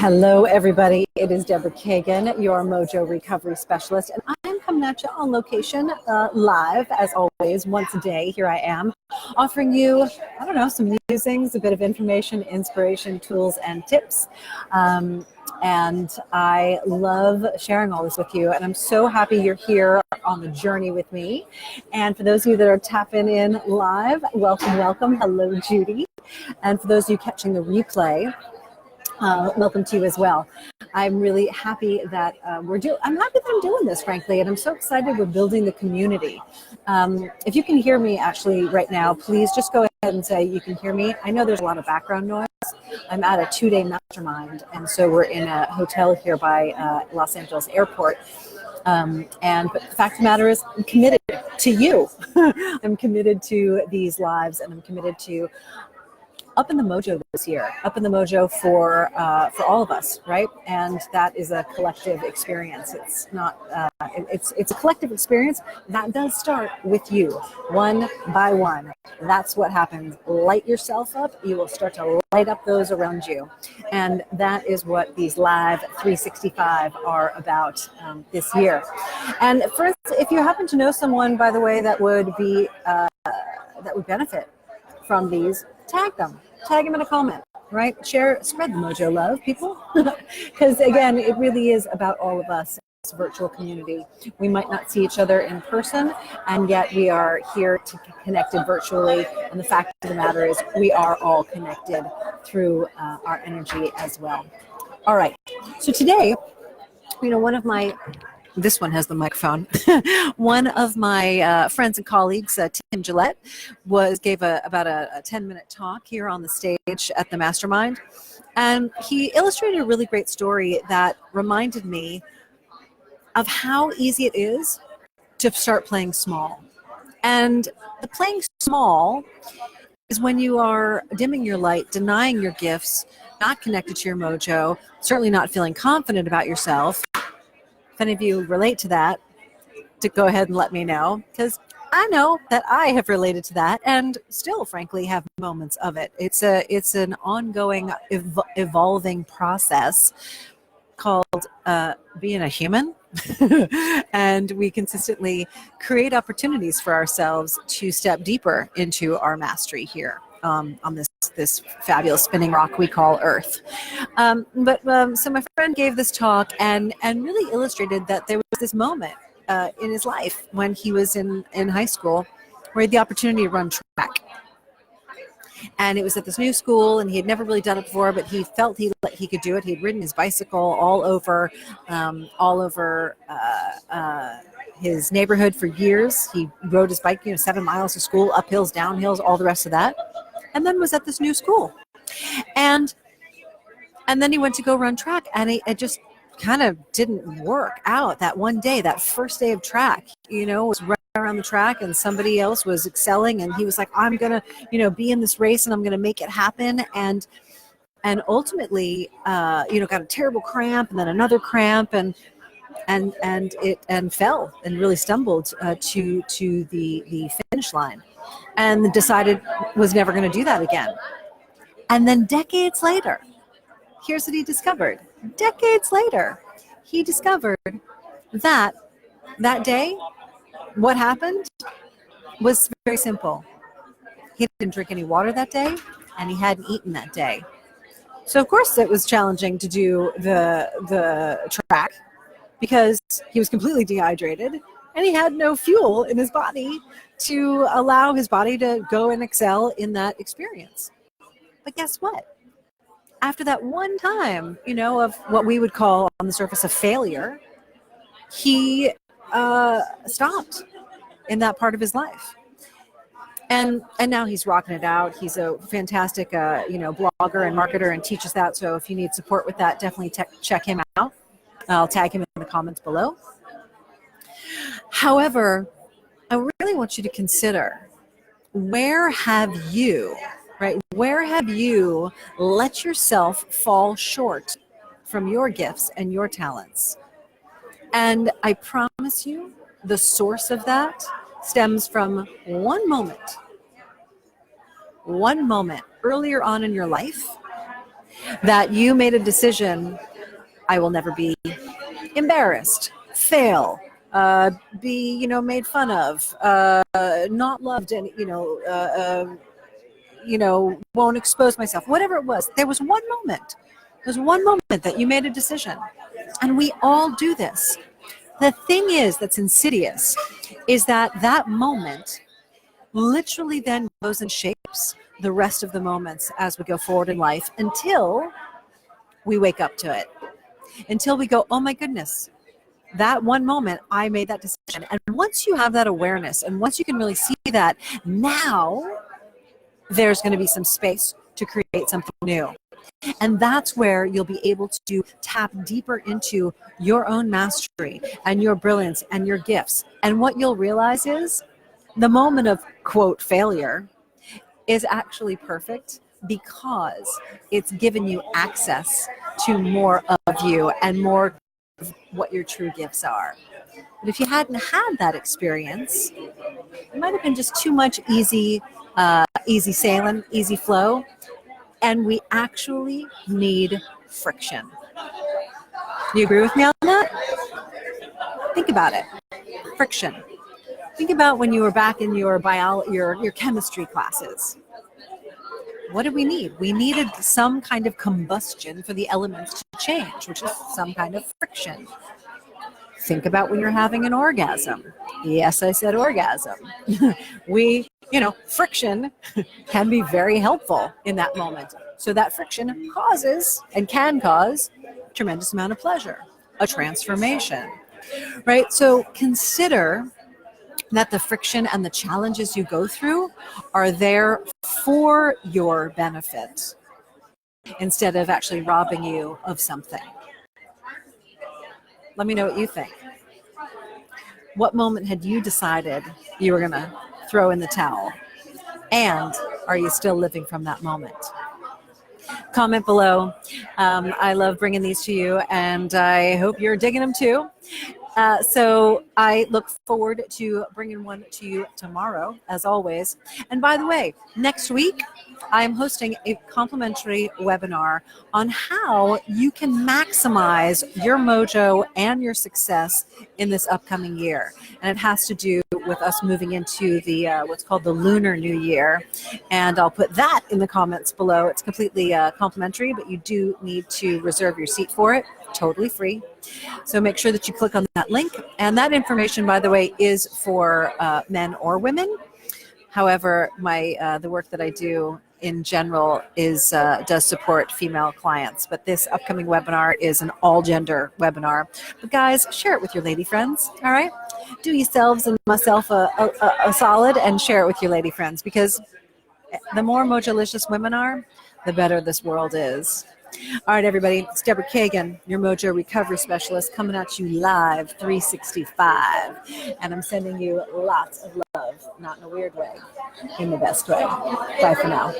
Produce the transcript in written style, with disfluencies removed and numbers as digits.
Hello, everybody. It is Deborah Kagan, your Mojo Recovery Specialist, and I am coming at you on location, live, as always, once a day. Here I am, offering you, some musings, a bit of information, inspiration, tools, and tips. And I love sharing all this with you, and I'm so happy you're here on the journey with me. And for those of you that are tapping in live, welcome, welcome. Hello, Judy. And for those of you catching the replay, welcome to you as well. I'm really happy that I'm happy that I'm doing this, frankly, and I'm so excited we're building the community. If you can hear me actually right now, please just go ahead and say you can hear me. I know there's a lot of background noise. I'm at a 2-day mastermind, and so we're in a hotel here by Los Angeles Airport. But the fact of the matter is, I'm committed to you. I'm committed to these lives, and I'm committed to up in the mojo this year, up in the mojo for all of us, right? And that is a collective experience. It's not, it's a collective experience that does start with you, one by one. That's what happens. Light yourself up. You will start to light up those around you. And that is what these live 365 are about this year. And for instance, if you happen to know someone, by the way, that would be, that would benefit from these, tag them in a comment, right? Share, spread the mojo love, people. Because again, it really is about all of us, this virtual community. We might not see each other in person, and yet we are here to connected virtually. And the fact of the matter is we are all connected through our energy as well. All right, so today, this one has the microphone. One of my friends and colleagues, Tim Gillette, gave about a 10-minute talk here on the stage at the Mastermind. And he illustrated a really great story that reminded me of how easy it is to start playing small. And the playing small is when you are dimming your light, denying your gifts, not connected to your mojo, certainly not feeling confident about yourself. If any of you relate to that, to go ahead and let me know, because I know that I have related to that and still, frankly, have moments of it. It's an ongoing, evolving process called being a human. And we consistently create opportunities for ourselves to step deeper into our mastery here on this fabulous spinning rock we call Earth. So my friend gave this talk and really illustrated that there was this moment in his life when he was in high school where he had the opportunity to run track. And it was at this new school, and he had never really done it before, but he felt he could do it. He had ridden his bicycle all over his neighborhood for years. He rode his bike, 7 miles to school, up hills, down hills, all the rest of that. And then was at this new school. And then he went to go run track, and it just kind of didn't work out that one day, that first day of track, was running around the track and somebody else was excelling, and he was like, I'm going to, be in this race and I'm going to make it happen. And ultimately, got a terrible cramp and then another cramp and fell and really stumbled to the finish line, and decided was never going to do that again. And then decades later, here's what he discovered. Decades later, he discovered that day, what happened was very simple. He didn't drink any water that day, and he hadn't eaten that day. So of course it was challenging to do the track because he was completely dehydrated and he had no fuel in his body to allow his body to go and excel in that experience. But guess what? After that one time, of what we would call on the surface a failure, he stopped in that part of his life. And now he's rocking it out. He's a fantastic, blogger and marketer and teaches that. So if you need support with that, definitely check him out. I'll tag him in the comments below. However, I really want you to consider, where have you let yourself fall short from your gifts and your talents? And I promise you, the source of that stems from one moment earlier on in your life that you made a decision, I will never be embarrassed, fail, be, made fun of, not loved, and, won't expose myself, whatever it was. There was one moment. There's one moment that you made a decision. And we all do this. The thing is that's insidious is that moment literally then goes and shapes the rest of the moments as we go forward in life until we wake up to it. Until we go, oh my goodness, that one moment I made that decision. And once you have that awareness and once you can really see that, now there's going to be some space to create something new. And that's where you'll be able to tap deeper into your own mastery and your brilliance and your gifts. And what you'll realize is the moment of, quote, failure is actually perfect because it's given you access to more of you and more of what your true gifts are. But if you hadn't had that experience, it might have been just too much easy sailing, easy flow. And we actually need friction. You agree with me on that? Think about it. Friction. Think about when you were back in your chemistry classes. What did we need? We needed some kind of combustion for the elements to change, which is some kind of friction. Think about when you're having an orgasm. Yes, I said orgasm. Friction can be very helpful in that moment. So that friction causes and can cause a tremendous amount of pleasure, a transformation, right? So consider that the friction and the challenges you go through are there for your benefit instead of actually robbing you of something. Let me know what you think. What moment had you decided you were going to throw in the towel? And are you still living from that moment? Comment below. I love bringing these to you, and I hope you're digging them too. So I look forward to bringing one to you tomorrow, as always. And by the way, next week, I'm hosting a complimentary webinar on how you can maximize your mojo and your success in this upcoming year. And it has to do with us moving into the what's called the Lunar New Year. And I'll put that in the comments below. It's completely complimentary, but you do need to reserve your seat for it. Totally free. So make sure that you click on that link. And that information, by the way, is for men or women. However, the work that I do in general does support female clients. But this upcoming webinar is an all-gender webinar. But guys, share it with your lady friends, all right? Do yourselves and myself a solid and share it with your lady friends, because the more mojolicious women are, the better this world is. All right, everybody, it's Deborah Kagan, your Mojo Recovery Specialist, coming at you live 365. And I'm sending you lots of love, not in a weird way, in the best way. Bye for now.